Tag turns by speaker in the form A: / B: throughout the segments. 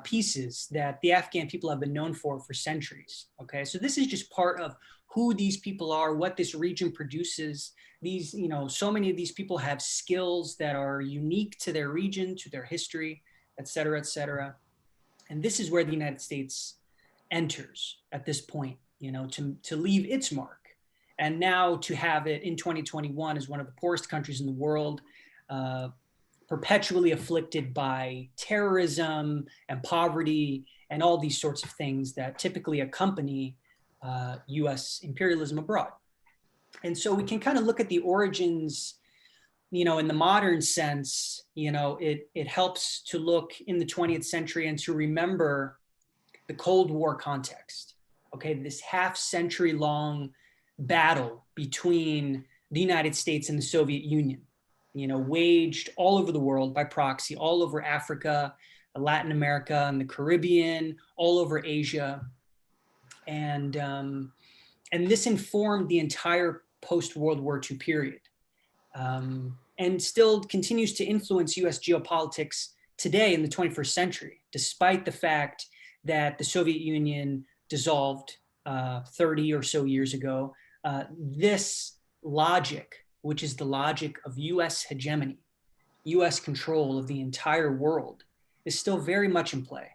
A: pieces that the Afghan people have been known for centuries. Okay, so this is just part of who these people are, what this region produces. These, so many of these people have skills that are unique to their region, to their history, et cetera, et cetera. And this is where the United States enters at this point, to leave its mark. And now to have it in 2021 as one of the poorest countries in the world, perpetually afflicted by terrorism and poverty and all these sorts of things that typically accompany US imperialism abroad. And so we can kind of look at the origins, in the modern sense. It helps to look in the 20th century and to remember the Cold War context. Okay, this half-century long battle between the United States and the Soviet Union, waged all over the world by proxy, all over Africa, Latin America, and the Caribbean, all over Asia. And this informed the entire post-World War II period, and still continues to influence US geopolitics today in the 21st century, despite the fact that the Soviet Union dissolved 30 or so years ago. This logic, which is the logic of US hegemony, US control of the entire world, is still very much in play.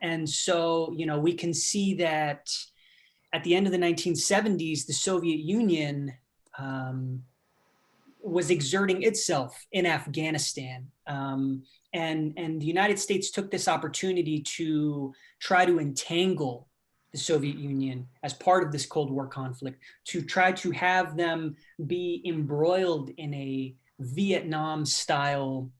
A: And so, we can see that at the end of the 1970s, the Soviet Union was exerting itself in Afghanistan. And the United States took this opportunity to try to entangle the Soviet Union as part of this Cold War conflict, to try to have them be embroiled in a Vietnam-style,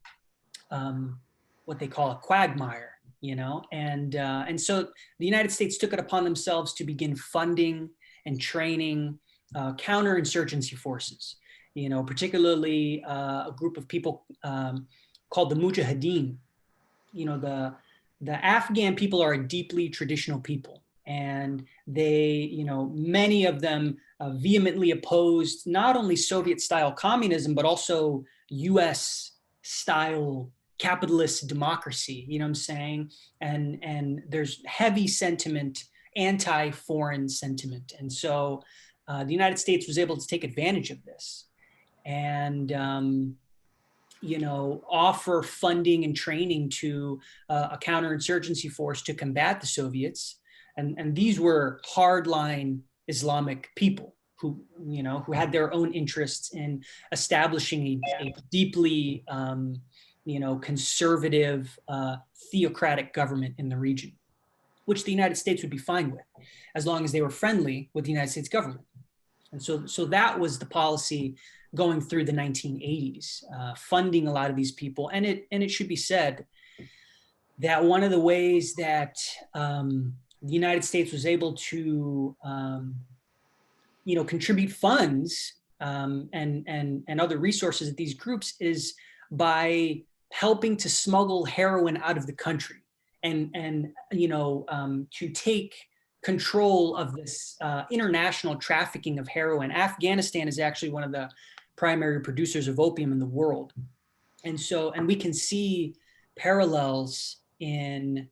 A: what they call a quagmire, and so the United States took it upon themselves to begin funding and training counterinsurgency forces, particularly a group of people called the Mujahideen. The Afghan people are a deeply traditional people, and they, many of them vehemently opposed not only Soviet-style communism, but also US-style capitalist democracy, what I'm saying? And there's heavy sentiment, anti-foreign sentiment. And so the United States was able to take advantage of this and, offer funding and training to a counterinsurgency force to combat the Soviets. And these were hardline Islamic people who had their own interests in establishing a deeply, conservative, theocratic government in the region, which the United States would be fine with, as long as they were friendly with the United States government. And so that was the policy going through the 1980s, funding a lot of these people. And it should be said that one of the ways that the United States was able to, contribute funds and other resources at these groups is by helping to smuggle heroin out of the country and to take control of this international trafficking of heroin. Afghanistan is actually one of the primary producers of opium in the world. And we can see parallels in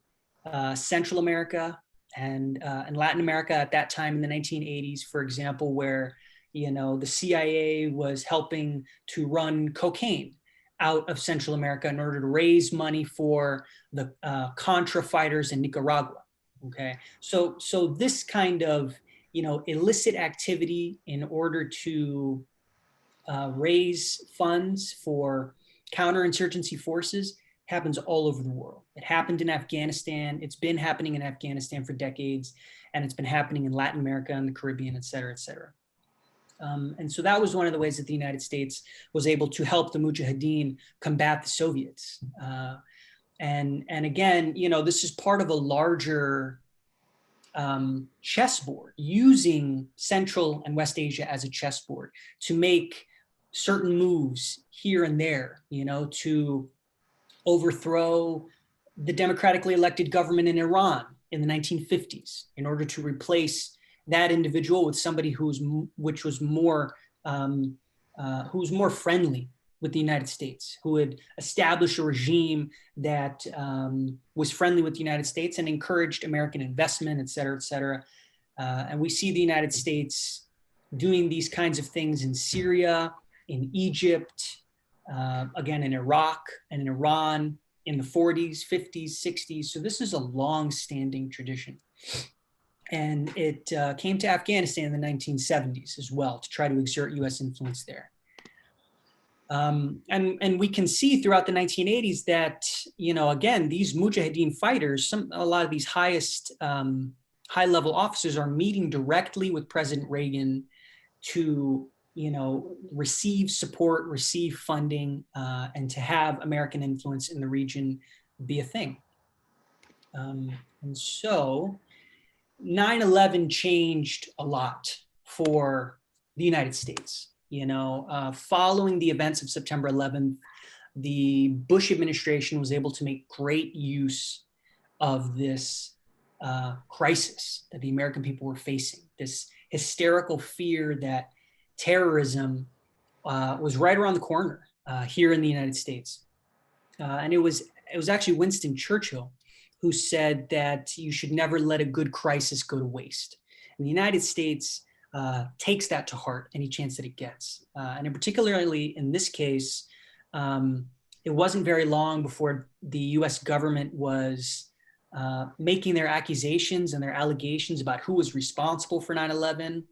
A: Central America and Latin America at that time in the 1980s, for example, where, the CIA was helping to run cocaine out of Central America in order to raise money for the Contra fighters in Nicaragua. Okay, so this kind of illicit activity in order to raise funds for counterinsurgency forces happens all over the world. It happened in Afghanistan. It's been happening in Afghanistan for decades, and it's been happening in Latin America and the Caribbean, et cetera, et cetera. And so that was one of the ways that the United States was able to help the Mujahideen combat the Soviets. And again, this is part of a larger chessboard, using Central and West Asia as a chessboard to make certain moves here and there, to overthrow the democratically elected government in Iran in the 1950s in order to replace that individual with somebody who's more friendly with the United States, who would establish a regime that was friendly with the United States and encouraged American investment, et cetera, et cetera. And we see the United States doing these kinds of things in Syria, in Egypt, again in Iraq and in Iran in the 40s, 50s, 60s. So this is a long-standing tradition. And it came to Afghanistan in the 1970s as well to try to exert US influence there. And we can see throughout the 1980s that, again, these Mujahideen fighters, a lot of these high-level officers are meeting directly with President Reagan to, receive support, receive funding, and to have American influence in the region be a thing. And so 9/11 changed a lot for the United States. Following the events of September 11th, the Bush administration was able to make great use of this crisis that the American people were facing, this hysterical fear that terrorism was right around the corner here in the United States. And it was actually Winston Churchill who said that you should never let a good crisis go to waste. And the United States takes that to heart any chance that it gets. And particularly in this case, it wasn't very long before the US government was making their accusations and their allegations about who was responsible for 9/11,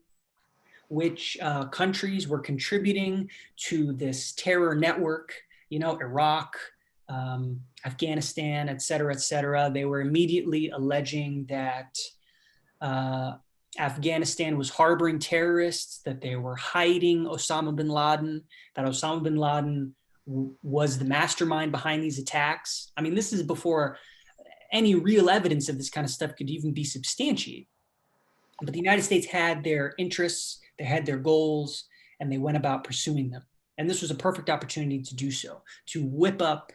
A: which countries were contributing to this terror network, Iraq, Afghanistan, et cetera, et cetera. They were immediately alleging that Afghanistan was harboring terrorists, that they were hiding Osama bin Laden, that Osama bin Laden was the mastermind behind these attacks. I mean, this is before any real evidence of this kind of stuff could even be substantiated. But the United States had their interests, they had their goals, and they went about pursuing them. And this was a perfect opportunity to do so, to whip up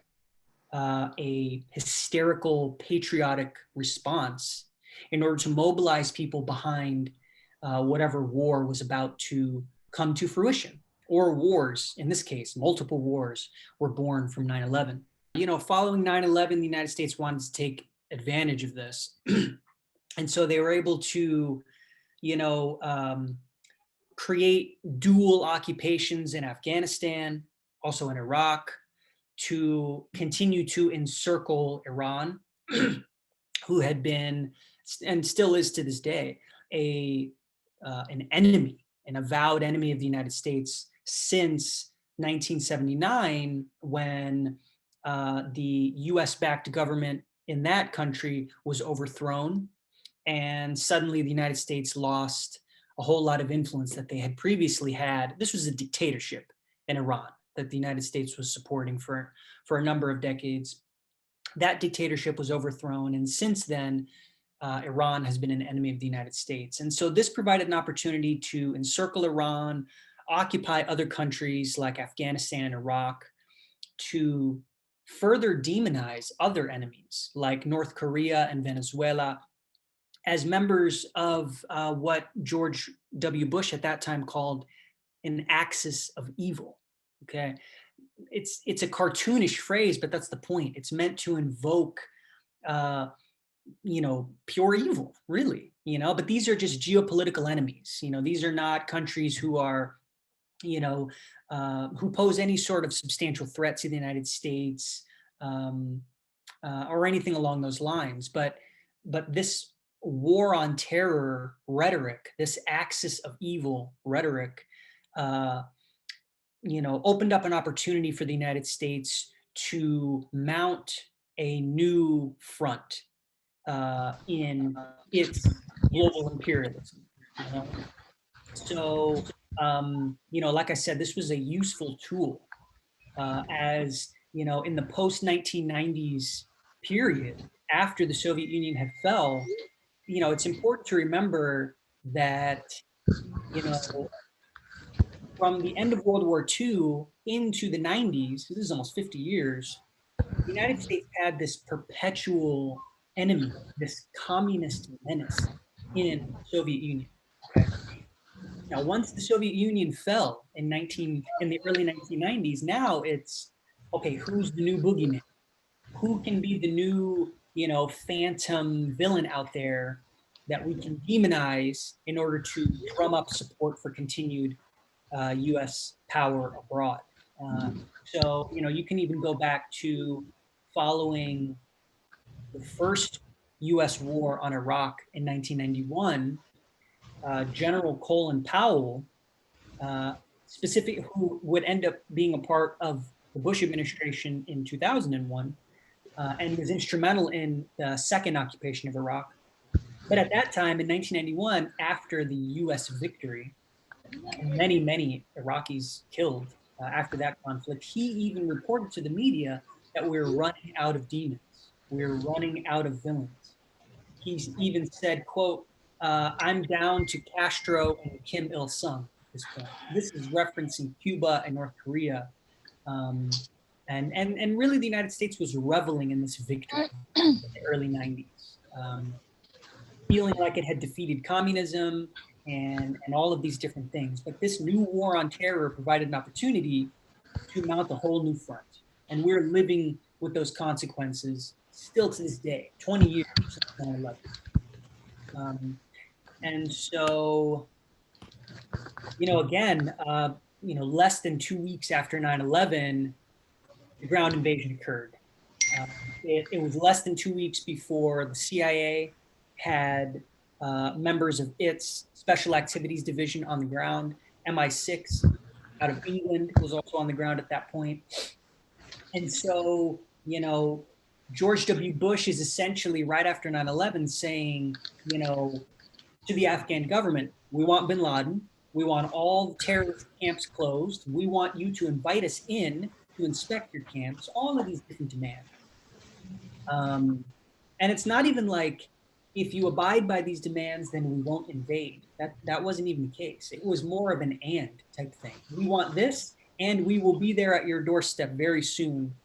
A: a hysterical, patriotic response in order to mobilize people behind whatever war was about to come to fruition, or wars. In this case, multiple wars were born from 9/11. Following 9/11, the United States wanted to take advantage of this. And so they were able to, create dual occupations in Afghanistan, also in Iraq, to continue to encircle Iran, who had been, and still is to this day, an enemy, an avowed enemy of the United States since 1979, when the US-backed government in that country was overthrown, and suddenly the United States lost a whole lot of influence that they had previously had. This was a dictatorship in Iran that the United States was supporting for a number of decades. That dictatorship was overthrown, and since then, Iran has been an enemy of the United States. And so this provided an opportunity to encircle Iran, occupy other countries like Afghanistan and Iraq, to further demonize other enemies like North Korea and Venezuela as members of what George W. Bush at that time called an axis of evil. Okay, it's a cartoonish phrase, but that's the point. It's meant to invoke, pure evil, really. But these are just geopolitical enemies. These are not countries who are, who pose any sort of substantial threat to the United States, or anything along those lines. But this war on terror rhetoric, this axis of evil rhetoric, opened up an opportunity for the United States to mount a new front in its global imperialism. So, like I said, this was a useful tool as, in the post-1990s period, after the Soviet Union had fell. It's important to remember that, from the end of World War II into the 90s, this is almost 50 years, the United States had this perpetual enemy, this communist menace in the Soviet Union. Okay? Now, once the Soviet Union fell in the early 1990s, now it's okay. Who's the new boogeyman? Who can be the new, phantom villain out there that we can demonize in order to drum up support for continued U.S. power abroad? So, you can even go back to following the first U.S. war on Iraq in 1991. General Colin Powell, uh, who would end up being a part of the Bush administration in 2001, and was instrumental in the second occupation of Iraq. But at that time, in 1991, after the U.S. victory, and many, many Iraqis killed after that conflict, he even reported to the media that we're running out of demons. We're running out of villains. He's even said, quote, I'm down to Castro and Kim Il-sung at this point. This is referencing Cuba and North Korea. And really the United States was reveling in this victory in the early 90s, feeling like it had defeated communism and all of these different things. But this new war on terror provided an opportunity to mount a whole new front. And we're living with those consequences still to this day, 20 years since 9/11. And so, again, less than 2 weeks after 9/11, the ground invasion occurred. It was less than 2 weeks before the CIA had members of its Special Activities Division on the ground. MI6 out of England was also on the ground at that point. And so, George W. Bush is essentially right after 9/11 saying, to the Afghan government, we want bin Laden. We want all terrorist camps closed. We want you to invite us in to inspect your camps, all of these different demands. And it's not even like, if you abide by these demands, then we won't invade. That wasn't even the case. It was more of an and type thing. We want this, and we will be there at your doorstep very soon,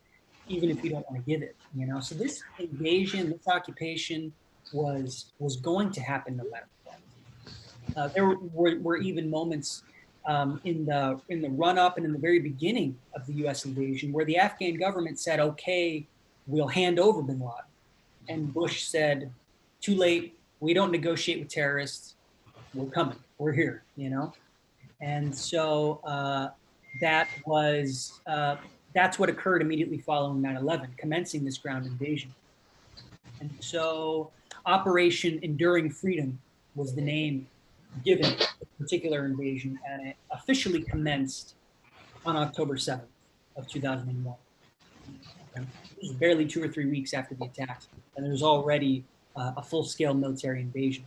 A: even if you don't want to give it. So this invasion, this occupation was going to happen no matter what. There were even moments in the run up and in the very beginning of the U.S. invasion where the Afghan government said, "Okay, we'll hand over bin Laden," and Bush said, "Too late. We don't negotiate with terrorists. We're coming. We're here." And so that's what occurred immediately following 9/11, commencing this ground invasion. And so Operation Enduring Freedom was the name given to this particular invasion, and it officially commenced on October 7th of 2001. It was barely 2 or 3 weeks after the attacks, and there was already a full-scale military invasion.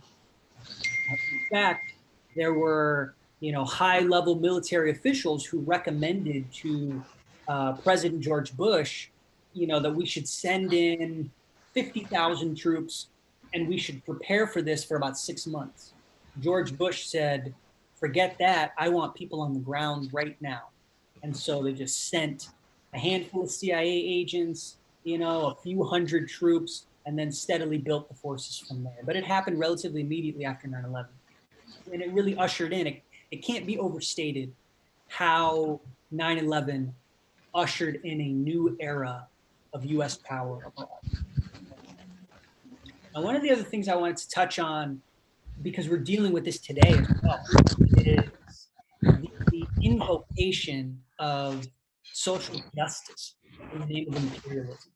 A: In fact, there were high-level military officials who recommended to President George Bush, that we should send in 50,000 troops and we should prepare for this for about 6 months. George Bush said, "Forget that. I want people on the ground right now." And so they just sent a handful of CIA agents, a few hundred troops, and then steadily built the forces from there. But it happened relatively immediately after 9/11. And it really ushered in, it can't be overstated how 9/11 ushered in a new era of U.S. power abroad. Now, one of the other things I wanted to touch on, because we're dealing with this today as well, is the invocation of social justice in the name of imperialism.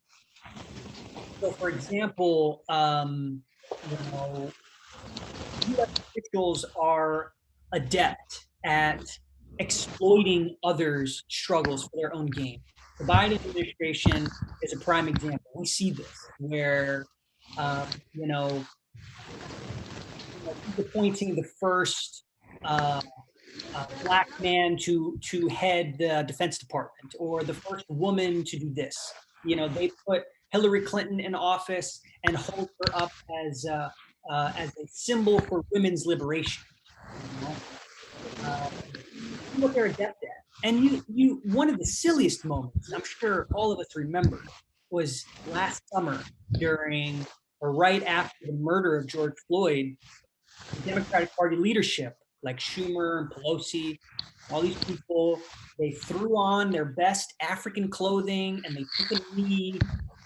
A: So, for example, U.S. officials are adept at exploiting others' struggles for their own gain. The Biden administration is a prime example. We see this where, appointing the first Black man to head the Defense Department, or the first woman to do this. They put Hillary Clinton in office and hold her up as a symbol for women's liberation. What they're adept at. And one of the silliest moments, I'm sure all of us remember, was last summer right after the murder of George Floyd. The Democratic Party leadership like Schumer and Pelosi, all these people, they threw on their best African clothing and they took a knee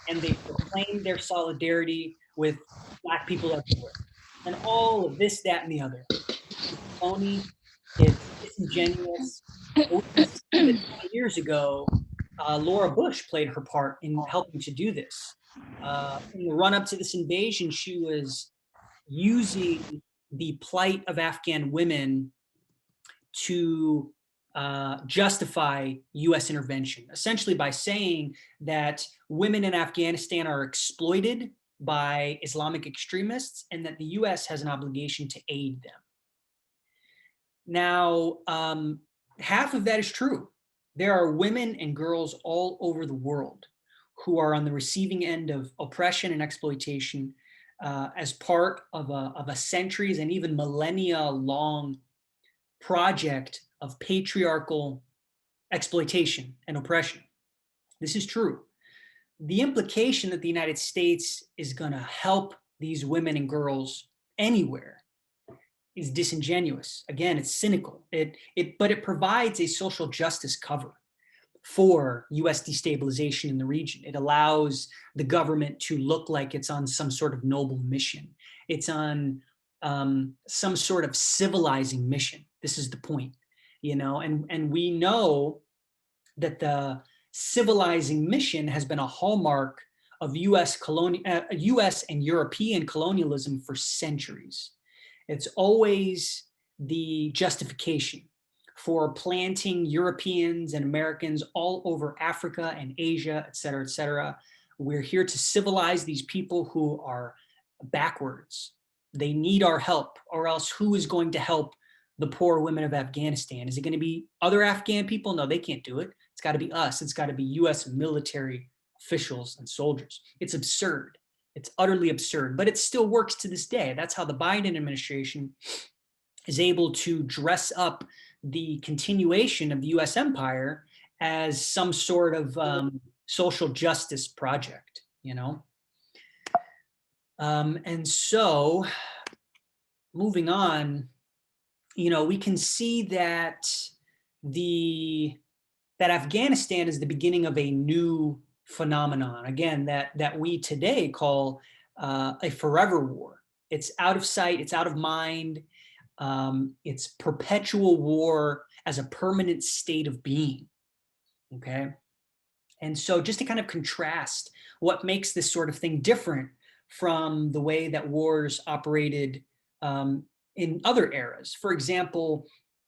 A: and they proclaimed their solidarity with Black people everywhere. And all of this, that, and the other. It's phony, it's disingenuous. But we can see that 20 years ago, Laura Bush played her part in helping to do this. In the run up to this invasion, she was using the plight of Afghan women to justify US intervention, essentially by saying that women in Afghanistan are exploited by Islamic extremists and that the US has an obligation to aid them. Now, half of that is true. There are women and girls all over the world who are on the receiving end of oppression and exploitation as part of a centuries and even millennia long project of patriarchal exploitation and oppression. This is true. The implication that the United States is going to help these women and girls anywhere is disingenuous. Again, it's cynical. But it provides a social justice cover for US destabilization in the region. It allows the government to look like it's on some sort of noble mission. It's on some sort of civilizing mission. This is the point, and we know that the civilizing mission has been a hallmark of US and European colonialism for centuries. It's always the justification for planting Europeans and Americans all over Africa and Asia, et cetera, et cetera. We're here to civilize these people who are backwards. They need our help, or else who is going to help the poor women of Afghanistan? Is it going to be other Afghan people? No, they can't do it. It's got to be us. It's got to be US military officials and soldiers. It's absurd. It's utterly absurd, but it still works to this day. That's how the Biden administration is able to dress up the continuation of the US empire as some sort of social justice project, And so moving on, we can see that that Afghanistan is the beginning of a new phenomenon, again, that we today call a forever war. It's out of sight, it's out of mind. It's perpetual war as a permanent state of being, okay? And so just to kind of contrast what makes this sort of thing different from the way that wars operated in other eras. For example,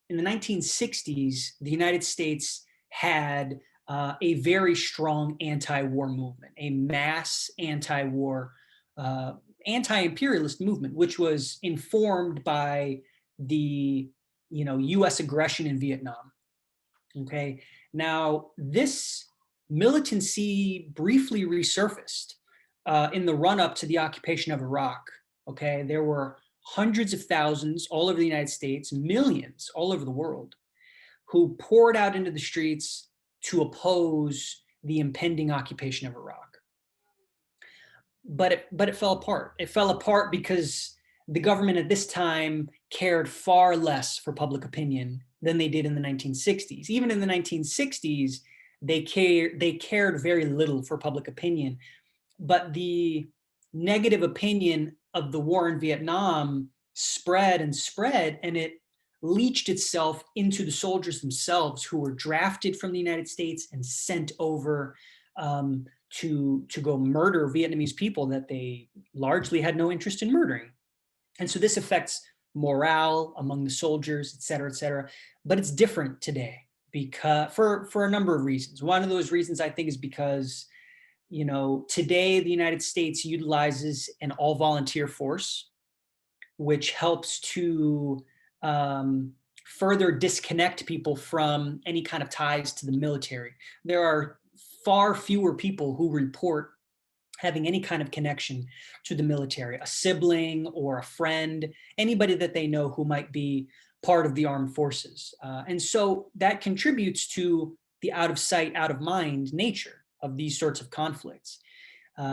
A: in the 1960s, the United States had a very strong anti-war movement, a mass anti-war, anti-imperialist movement, which was informed by the US aggression in Vietnam. Okay, now this militancy briefly resurfaced in the run-up to the occupation of Iraq. Okay, there were hundreds of thousands all over the United States, millions all over the world, who poured out into the streets to oppose the impending occupation of Iraq. But it fell apart. It fell apart because the government at this time cared far less for public opinion than they did in the 1960s. Even in the 1960s, they cared very little for public opinion. But the negative opinion of the war in Vietnam spread, and it leached itself into the soldiers themselves, who were drafted from the United States and sent over to go murder Vietnamese people that they largely had no interest in murdering. And so this affects morale among the soldiers, et cetera, but it's different today because for a number of reasons. One of those reasons, I think, is because today the United States utilizes an all-volunteer force, which helps to further disconnect people from any kind of ties to the military. There are far fewer people who report having any kind of connection to the military, a sibling or a friend, anybody that they know who might be part of the armed forces. And so that contributes to the out of sight, out of mind nature of these sorts of conflicts.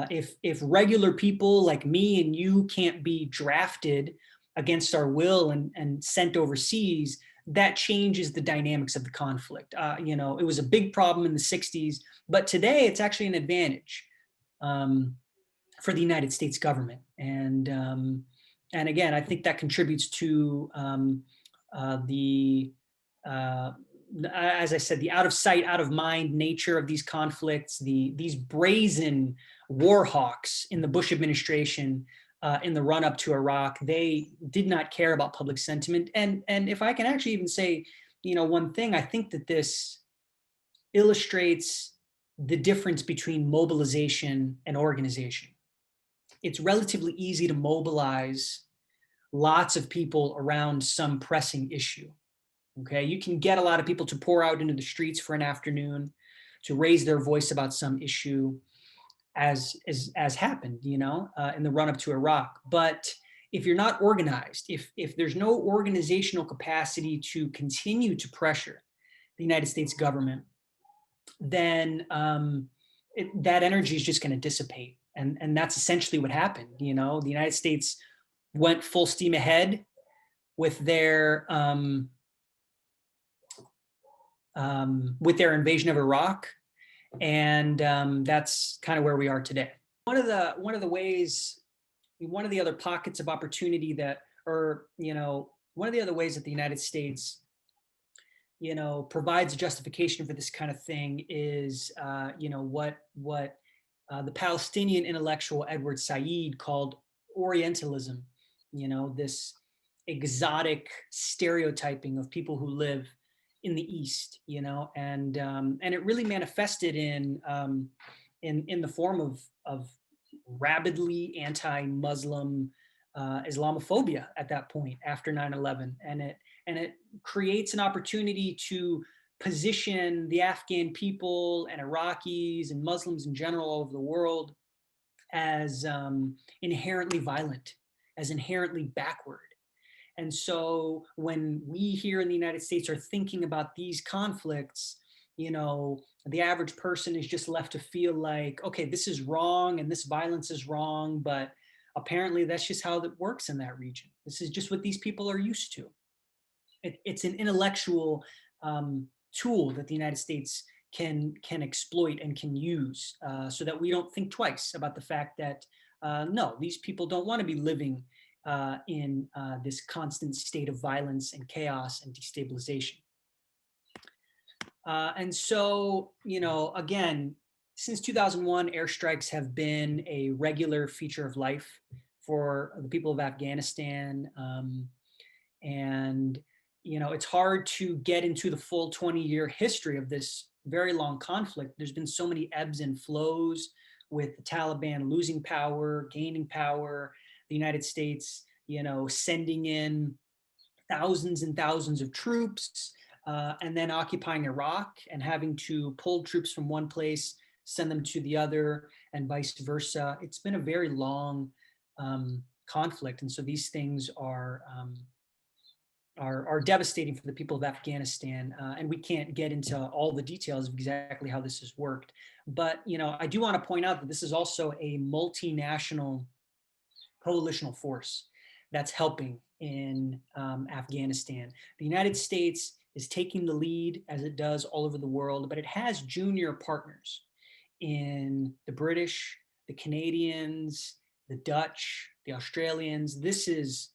A: If regular people like me and you can't be drafted against our will and sent overseas, that changes the dynamics of the conflict. It was a big problem in the 60s, but today it's actually an advantage for the United States government. And again, I think that contributes to as I said, the out of sight, out of mind nature of these conflicts, these brazen war hawks in the Bush administration in the run up to Iraq. They did not care about public sentiment. And if I can actually even say, one thing, I think that this illustrates the difference between mobilization and organization. It's relatively easy to mobilize lots of people around some pressing issue. Okay, you can get a lot of people to pour out into the streets for an afternoon to raise their voice about some issue, as happened, in the run up to Iraq. But if you're not organized, if there's no organizational capacity to continue to pressure the United States government, then that energy is just going to dissipate, and that's essentially what happened. The United States went full steam ahead with their invasion of Iraq, and that's kind of where we are today. One of the other pockets of opportunity one of the other ways that the United States, provides a justification for this kind of thing is, what the Palestinian intellectual Edward Said called Orientalism. This exotic stereotyping of people who live in the East, and it really manifested in the form of rabidly anti-Muslim Islamophobia at that point after 9/11, and it creates an opportunity to position the Afghan people and Iraqis and Muslims in general all over the world as inherently violent, as inherently backward. And so when we here in the United States are thinking about these conflicts, the average person is just left to feel like, okay, this is wrong and this violence is wrong, but apparently that's just how it works in that region. This is just what these people are used to. It's an intellectual tool that the United States can exploit and can use so that we don't think twice about the fact that, no, these people don't want to be living in this constant state of violence and chaos and destabilization. And so, again, since 2001, airstrikes have been a regular feature of life for the people of Afghanistan. And, it's hard to get into the full 20-year history of this very long conflict. There's been so many ebbs and flows with the Taliban losing power, gaining power, the United States, sending in thousands and thousands of troops, and then occupying Iraq and having to pull troops from one place, send them to the other, and vice versa. It's been a very long conflict, and so these things are devastating for the people of Afghanistan, and we can't get into all the details of exactly how this has worked. But I do want to point out that this is also a multinational coalitional force that's helping in Afghanistan. The United States is taking the lead, as it does all over the world, but it has junior partners in the British, the Canadians, the Dutch, the Australians. This is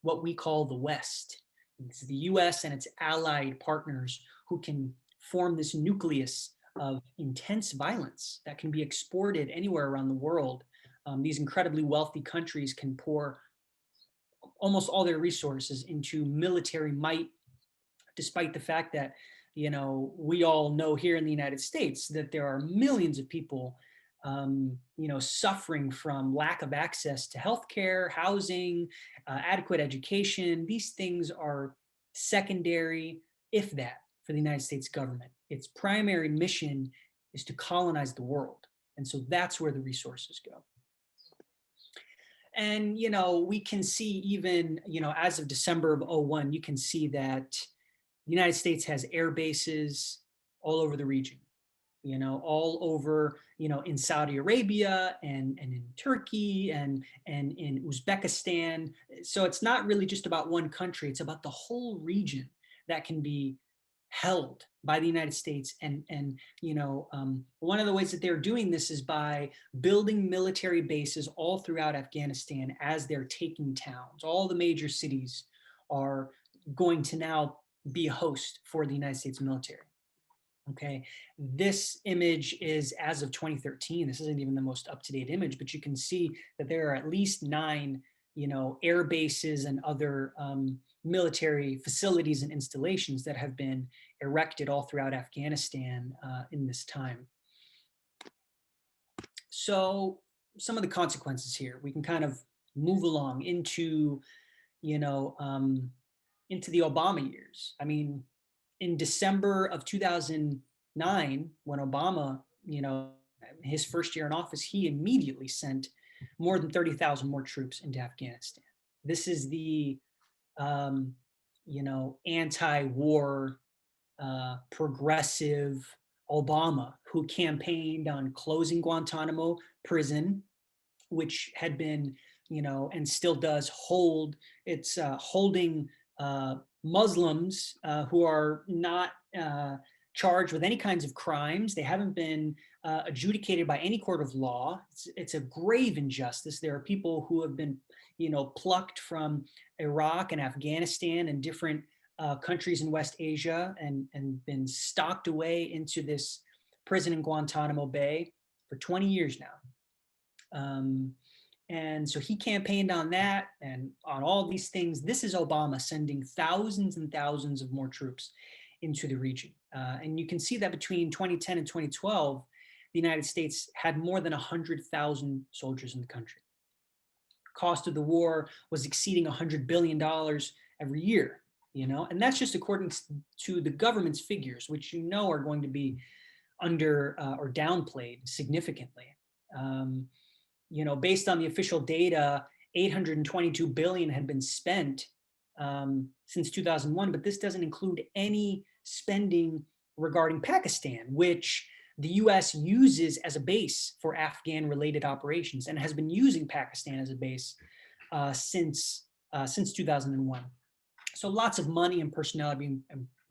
A: what we call the West. It's the US and its allied partners who can form this nucleus of intense violence that can be exported anywhere around the world. These incredibly wealthy countries can pour almost all their resources into military might, despite the fact that, we all know here in the United States that there are millions of people, suffering from lack of access to healthcare, housing, adequate education. These things are secondary, if that, for the United States government. Its primary mission is to colonize the world. And so that's where the resources go. And, we can see even, as of December of 2001, you can see that the United States has air bases all over the region. all over, in Saudi Arabia and in Turkey and in Uzbekistan. So it's not really just about one country, it's about the whole region that can be held by the United States. And one of the ways that they're doing this is by building military bases all throughout Afghanistan as they're taking towns. All the major cities are going to now be a host for the United States military. Okay, this image is as of 2013. This isn't even the most up-to-date image, but you can see that there are at least 9, air bases and other military facilities and installations that have been erected all throughout Afghanistan in this time. So some of the consequences here, we can kind of move along into, into the Obama years. I mean, in December of 2009, when Obama, his first year in office, he immediately sent more than 30,000 more troops into Afghanistan. This is the, anti-war, progressive Obama, who campaigned on closing Guantanamo prison, which had been, and still does hold, it's holding Muslims who are not charged with any kinds of crimes. They haven't been adjudicated by any court of law. It's a grave injustice. There are people who have been, plucked from Iraq and Afghanistan and different countries in West Asia and been stocked away into this prison in Guantanamo Bay for 20 years now. And so he campaigned on that and on all these things. This is Obama sending thousands and thousands of more troops into the region. And you can see that between 2010 and 2012, the United States had more than 100,000 soldiers in the country. Cost of the war was exceeding $100 billion every year, and that's just according to the government's figures, which are going to be under or downplayed significantly. Based on the official data, 822 billion had been spent since 2001, but this doesn't include any spending regarding Pakistan, which the US uses as a base for Afghan-related operations and has been using Pakistan as a base since 2001. So lots of money and personnel are being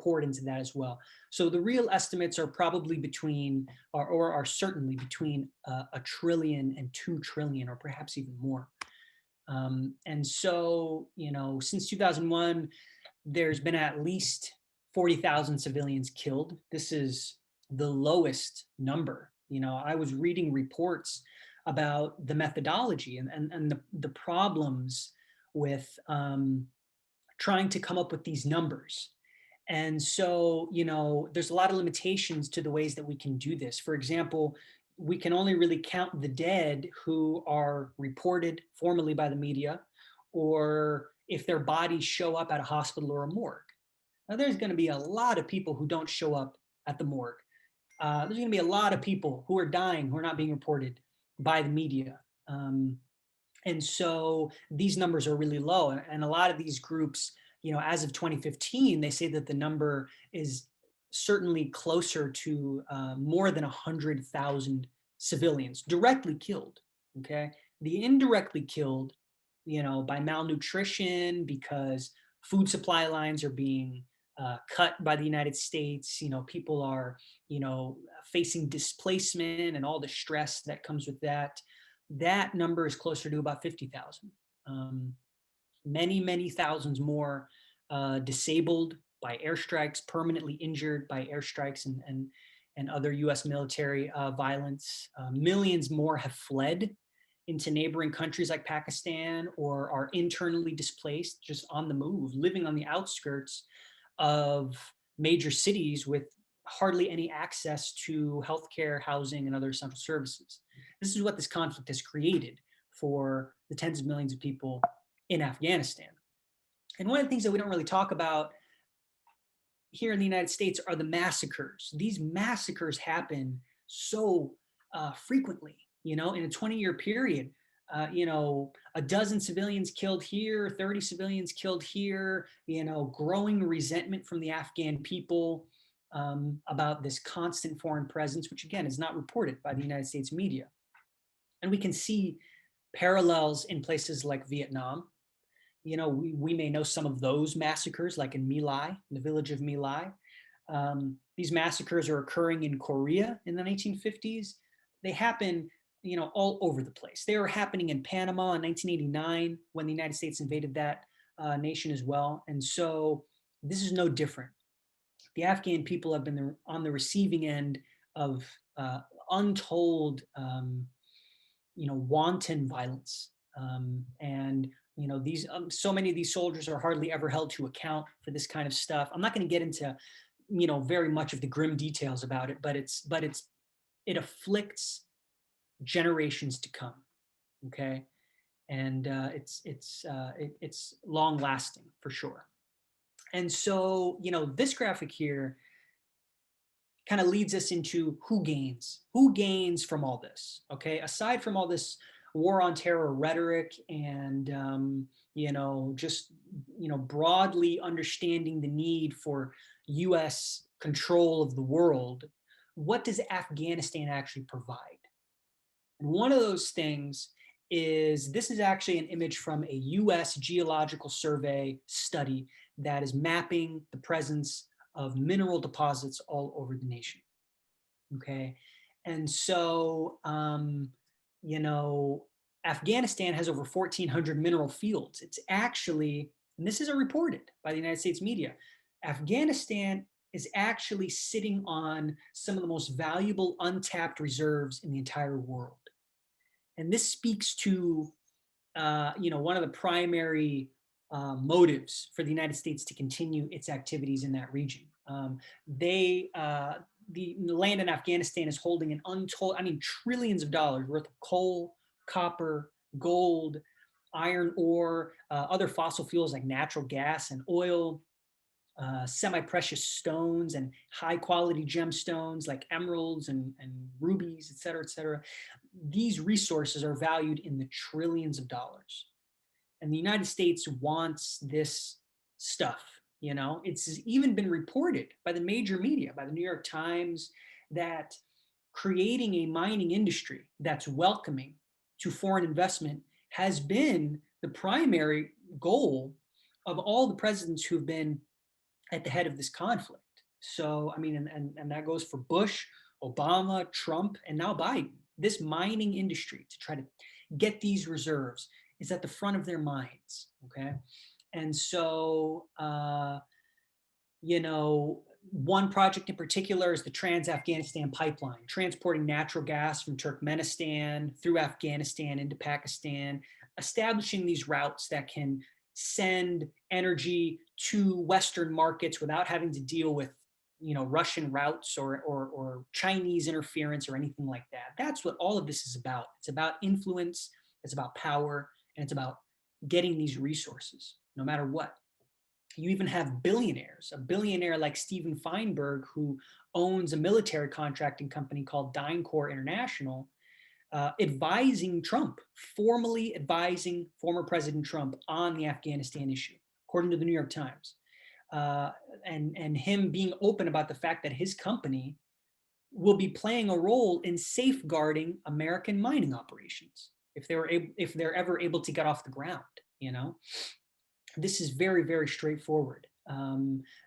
A: poured into that as well. So the real estimates are probably between, or are certainly between $1 trillion and $2 trillion, or perhaps even more. And so, since 2001, there's been at least 40,000 civilians killed. This is the lowest number. I was reading reports about the methodology and the problems with trying to come up with these numbers. And so, there's a lot of limitations to the ways that we can do this. For example, we can only really count the dead who are reported formally by the media, or if their bodies show up at a hospital or a morgue. Now, there's going to be a lot of people who don't show up at the morgue. There's going to be a lot of people who are dying, who are not being reported by the media. And so these numbers are really low. And a lot of these groups, as of 2015, they say that the number is certainly closer to more than 100,000 civilians directly killed. Okay. The indirectly killed, by malnutrition, because food supply lines are being cut by the United States. People are, facing displacement and all the stress that comes with that. That number is closer to about 50,000. Many, many thousands more disabled by airstrikes, permanently injured by airstrikes and other U.S. military violence. Millions more have fled into neighboring countries like Pakistan, or are internally displaced, just on the move, living on the outskirts of major cities with hardly any access to healthcare, housing, and other essential services. This is what this conflict has created for the tens of millions of people in Afghanistan. And one of the things that we don't really talk about here in the United States are the massacres. These massacres happen so frequently, in a 20-year period. A dozen civilians killed here, 30 civilians killed here, growing resentment from the Afghan people. about this constant foreign presence, which again is not reported by the United States media. And we can see parallels in places like Vietnam. You know, we may know some of those massacres, like in My Lai, the village of My Lai. These massacres are occurring in Korea in the 1950s. They happen, you know, all over the place. They were happening in Panama in 1989 when the United States invaded that nation as well. And so this is no different. The Afghan people have been on the receiving end of untold, you know, wanton violence. And you know, these so many of these soldiers are hardly ever held to account for this kind of stuff. I'm not going to get into, you know, very much of the grim details about it, but it afflicts generations to come. Okay, and it's long lasting for sure. And so, you know, this graphic here kind of leads us into who gains from all this. Okay, aside from all this war on terror rhetoric and you know, just, you know, broadly understanding the need for U.S. control of the world, what does Afghanistan actually provide? And one of those things is, this is actually an image from a U.S. Geological Survey study that is mapping the presence of mineral deposits all over the nation. Okay, and so you know, Afghanistan has over 1,400 mineral fields. It's actually, and this is reported by the United States media, Afghanistan is actually sitting on some of the most valuable untapped reserves in the entire world. And this speaks to, you know, one of the primary motives for the United States to continue its activities in that region. The land in Afghanistan is holding an untold, I mean, trillions of dollars worth of coal, copper, gold, iron ore, other fossil fuels like natural gas and oil, semi-precious stones and high-quality gemstones like emeralds and rubies, et cetera, et cetera. These resources are valued in the trillions of dollars. And the United States wants this stuff. You know, it's even been reported by the major media, by the New York Times, that creating a mining industry that's welcoming to foreign investment has been the primary goal of all the presidents who've been at the head of this conflict. So, I mean, and that goes for Bush, Obama, Trump, and now Biden. This mining industry, to try to get these reserves, is at the front of their minds, okay? And so, you know, one project in particular is the Trans-Afghanistan pipeline, transporting natural gas from Turkmenistan through Afghanistan into Pakistan, establishing these routes that can send energy to Western markets without having to deal with, you know, Russian routes or Chinese interference or anything like that. That's what all of this is about. It's about influence, it's about power, and it's about getting these resources, no matter what. You even have billionaires, a billionaire like Steven Feinberg, who owns a military contracting company called DynCorp International, advising Trump, formally advising former President Trump on the Afghanistan issue, according to the New York Times. And him being open about the fact that his company will be playing a role in safeguarding American mining operations if they're ever able to get off the ground. You know, this is very, very straightforward.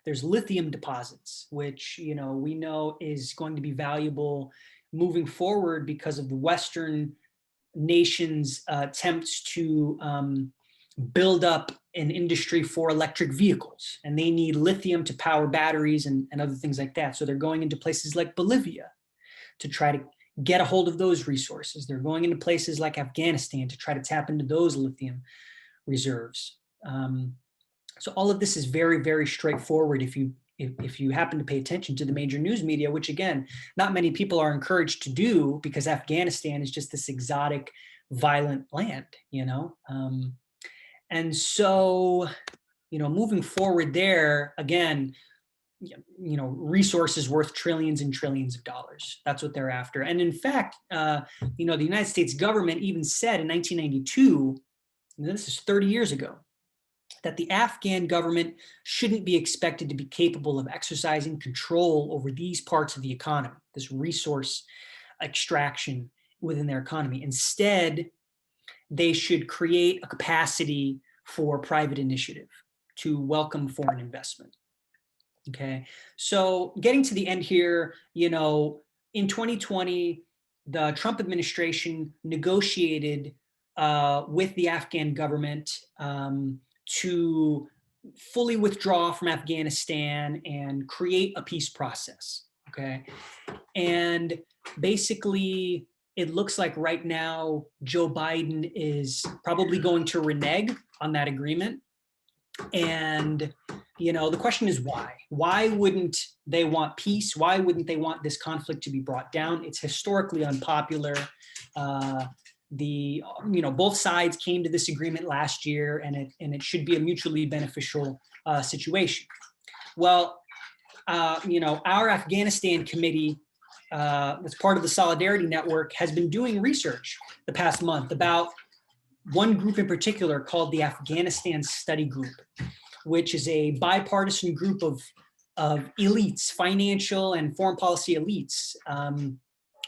A: There's lithium deposits, which, you know, we know is going to be valuable moving forward because of the Western nations' attempts to build up an industry for electric vehicles, and they need lithium to power batteries and other things like that. So they're going into places like Bolivia to try to get a hold of those resources. They're going into places like Afghanistan to try to tap into those lithium reserves. So all of this is very, very straightforward if you happen to pay attention to the major news media, which again, not many people are encouraged to do because Afghanistan is just this exotic, violent land, you know? And so, you know, moving forward there, again, you know, resources worth trillions and trillions of dollars. That's what they're after. And in fact, you know, the United States government even said in 1992, and this is 30 years ago, that the Afghan government shouldn't be expected to be capable of exercising control over these parts of the economy, this resource extraction within their economy. Instead, they should create a capacity for private initiative to welcome foreign investment. Okay, so getting to the end here, you know, in 2020, the Trump administration negotiated with the Afghan government to fully withdraw from Afghanistan and create a peace process. Okay, and basically, it looks like right now Joe Biden is probably going to renege on that agreement. And, you know, the question is why? Why wouldn't they want peace? Why wouldn't they want this conflict to be brought down? It's historically unpopular. Both sides came to this agreement last year, and it should be a mutually beneficial situation. Well, our Afghanistan committee, as part of the Solidarity Network, has been doing research the past month about one group in particular called the Afghanistan Study Group, which is a bipartisan group of elites, financial and foreign policy elites,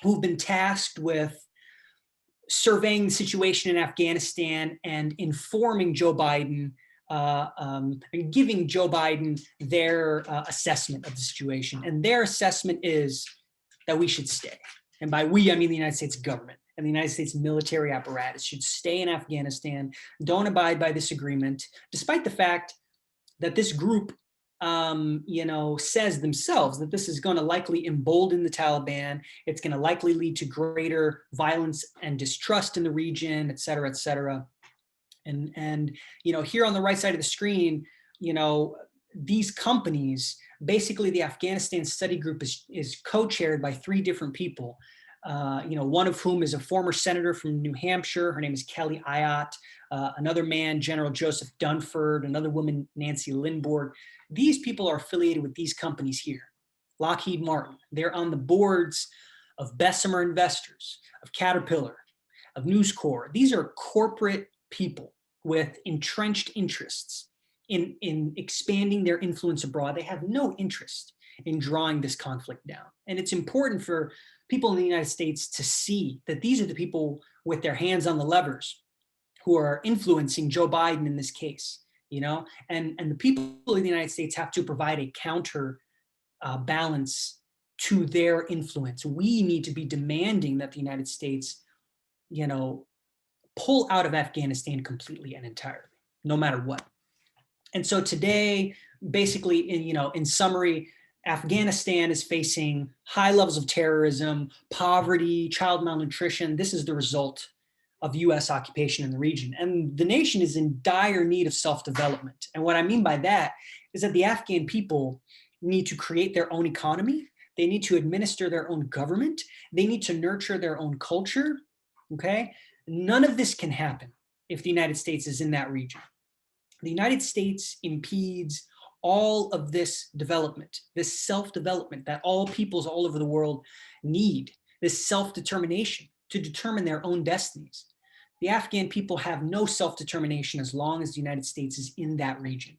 A: who've been tasked with surveying the situation in Afghanistan and informing Joe Biden, and giving Joe Biden their assessment of the situation. And their assessment is that we should stay. And by we, I mean the United States government and the United States military apparatus should stay in Afghanistan, don't abide by this agreement, despite the fact that this group, says themselves that this is going to likely embolden the Taliban. It's going to likely lead to greater violence and distrust in the region, et cetera, et cetera. And here on the right side of the screen, these companies, basically the Afghanistan Study Group is co-chaired by three different people. One of whom is a former senator from New Hampshire. Her name is Kelly Ayotte. Another man, General Joseph Dunford. Another woman, Nancy Lindborg. These people are affiliated with these companies here. Lockheed Martin. They're on the boards of Bessemer Investors, of Caterpillar, of News Corp. These are corporate people with entrenched interests in expanding their influence abroad. They have no interest in drawing this conflict down. And it's important for people in the United States to see that these are the people with their hands on the levers who are influencing Joe Biden in this case, and the people in the United States have to provide a counter balance to their influence. We need to be demanding that the United States, pull out of Afghanistan completely and entirely, no matter what. And so today, basically, in summary, Afghanistan is facing high levels of terrorism, poverty, child malnutrition. This is the result of U.S. occupation in the region. And the nation is in dire need of self-development. And what I mean by that is that the Afghan people need to create their own economy. They need to administer their own government. They need to nurture their own culture. Okay? None of this can happen if the United States is in that region. The United States impedes all of this development, this self-development that all peoples all over the world need, this self-determination to determine their own destinies. The Afghan people have no self-determination as long as the United States is in that region,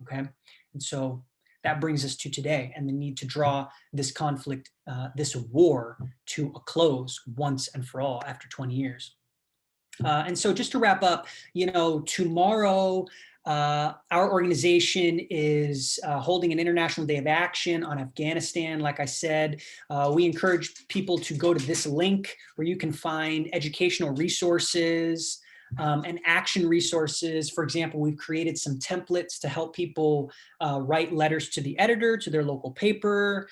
A: okay? And so that brings us to today and the need to draw this conflict, this war to a close once and for all after 20 years. And so just to wrap up, tomorrow, our organization is holding an International Day of Action on Afghanistan. Like I said, we encourage people to go to this link where you can find educational resources and action resources. For example, we've created some templates to help people write letters to the editor, to their local paper,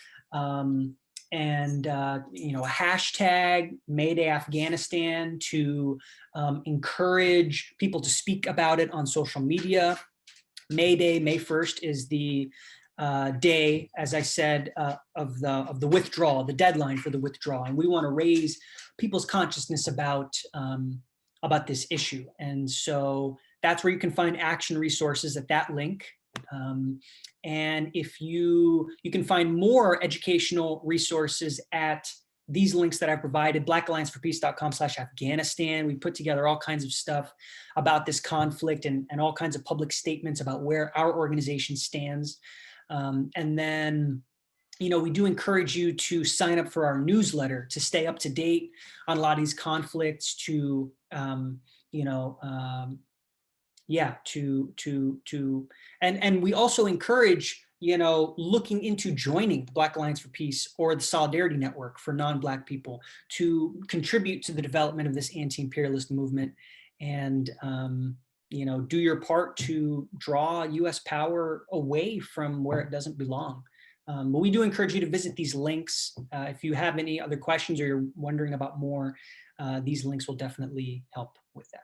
A: and a hashtag Mayday Afghanistan to encourage people to speak about it on social media. May Day, May 1st, is the day, as I said, of the withdrawal, the deadline for the withdrawal, and we want to raise people's consciousness about this issue. And so that's where you can find action resources at that link. And if you can find more educational resources at these links that I provided, blackallianceforpeace.com/Afghanistan. We put together all kinds of stuff about this conflict and all kinds of public statements about where our organization stands. And then, we do encourage you to sign up for our newsletter to stay up to date on a lot of these conflicts, and we also encourage, looking into joining the Black Alliance for Peace or the Solidarity Network for non-Black people to contribute to the development of this anti-imperialist movement and, do your part to draw U.S. power away from where it doesn't belong. But we do encourage you to visit these links. If you have any other questions or you're wondering about more, these links will definitely help with that.